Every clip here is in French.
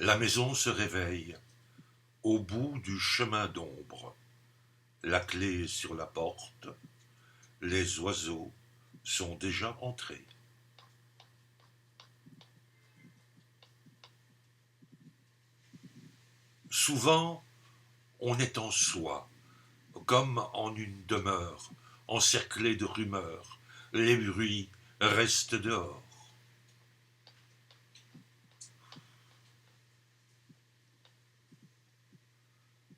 La maison se réveille au bout du chemin d'ombre. La clé sur la porte, les oiseaux sont déjà entrés. Souvent, on est en soi, comme en une demeure, encerclé de rumeurs. Les bruits restent dehors.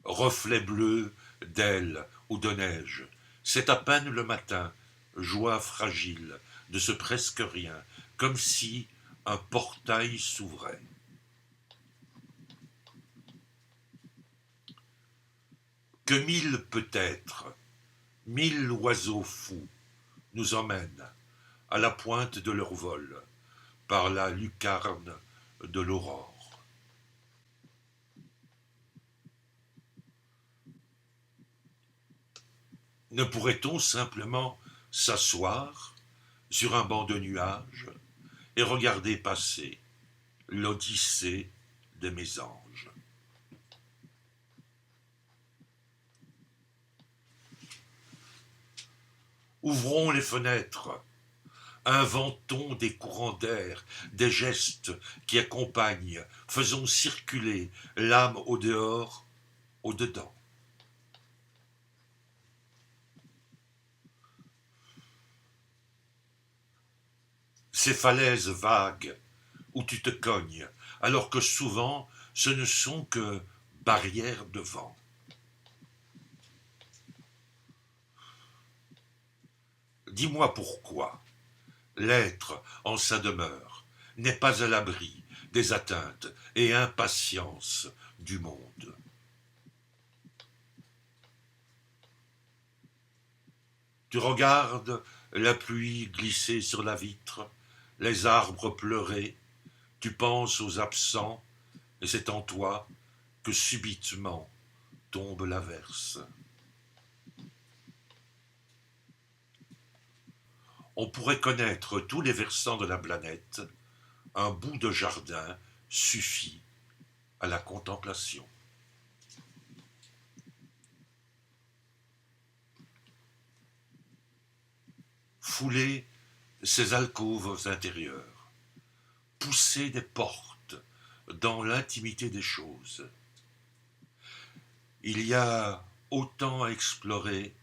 Reflets bleus d'ailes ou de neige, c'est à peine le matin, joie fragile de ce presque rien, comme si un portail s'ouvrait. Que mille peut-être, mille oiseaux fous nous emmènent à la pointe de leur vol, par la lucarne de l'aurore. Ne pourrait-on simplement s'asseoir sur un banc de nuages et regarder passer l'odyssée de mes anges? Ouvrons les fenêtres, inventons des courants d'air, des gestes qui accompagnent, faisons circuler l'âme au dehors, au dedans. Ces falaises vagues où tu te cognes, alors que souvent ce ne sont que barrières de vent. Dis-moi pourquoi l'être en sa demeure n'est pas à l'abri des atteintes et impatiences du monde. Tu regardes la pluie glisser sur la vitre, les arbres pleurer, tu penses aux absents, et c'est en toi que subitement tombe l'averse. On pourrait connaître tous les versants de la planète, un bout de jardin suffit à la contemplation. Fouler ces alcôves intérieures, pousser des portes dans l'intimité des choses. Il y a autant à explorer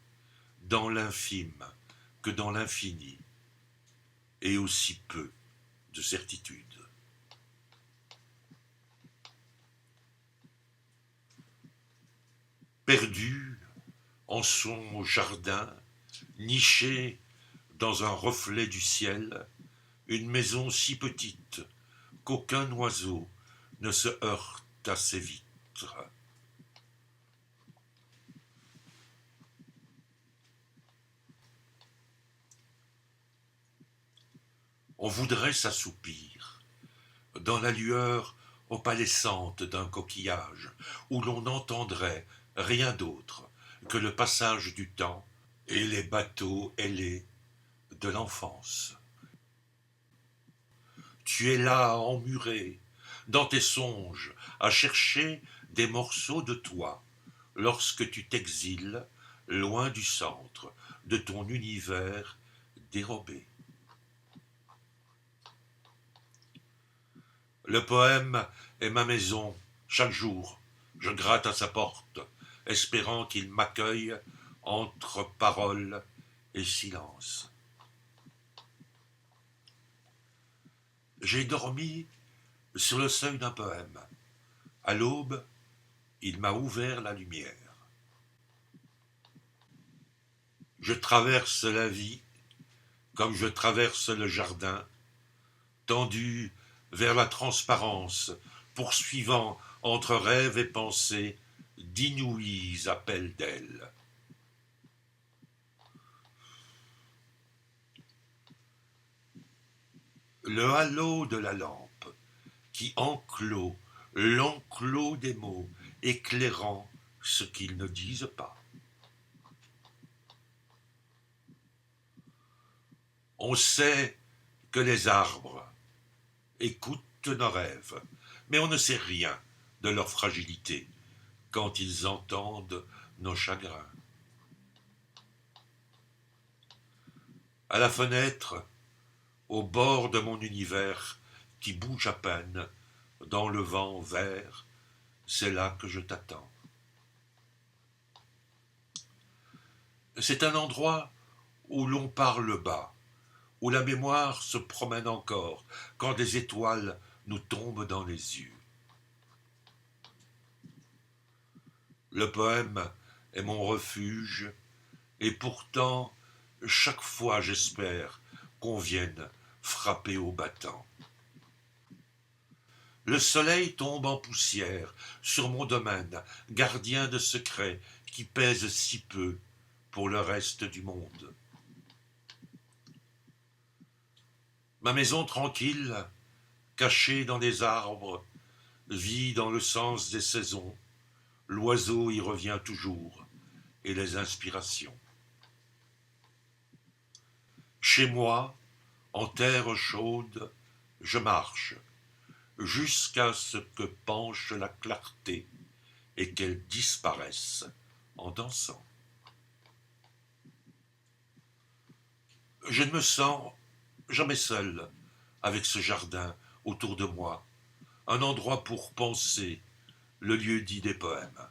dans l'infime que dans l'infini, et aussi peu de certitude. Perdu en son jardin, niché dans un reflet du ciel, une maison si petite qu'aucun oiseau ne se heurte à ses vitres. On voudrait s'assoupir dans la lueur opalescente d'un coquillage, où l'on n'entendrait rien d'autre que le passage du temps et les bateaux ailés de l'enfance. Tu es là, emmuré, dans tes songes, à chercher des morceaux de toi, lorsque tu t'exiles, loin du centre de ton univers dérobé. Le poème est ma maison. Chaque jour, je gratte à sa porte, espérant qu'il m'accueille entre paroles et silence. J'ai dormi sur le seuil d'un poème. À l'aube, il m'a ouvert la lumière. Je traverse la vie comme je traverse le jardin, tendu vers la transparence, poursuivant entre rêve et pensée d'inouïs appels d'ailes. Le halo de la lampe qui enclôt l'enclos des mots, éclairant ce qu'ils ne disent pas. On sait que les arbres écoutent nos rêves, mais on ne sait rien de leur fragilité quand ils entendent nos chagrins. À la fenêtre, au bord de mon univers qui bouge à peine dans le vent vert, c'est là que je t'attends. C'est un endroit où l'on parle bas, où la mémoire se promène encore quand des étoiles nous tombent dans les yeux. Le poème est mon refuge, et pourtant, chaque fois j'espère qu'on vienne frapper au battant. Le soleil tombe en poussière sur mon domaine, gardien de secrets qui pèsent si peu pour le reste du monde. Ma maison tranquille, cachée dans des arbres, vit dans le sens des saisons. L'oiseau y revient toujours, et les inspirations. Chez moi, en terre chaude, je marche, jusqu'à ce que penche la clarté et qu'elle disparaisse en dansant. Je ne me sens jamais seul avec ce jardin autour de moi, un endroit pour penser, le lieu dit des poèmes.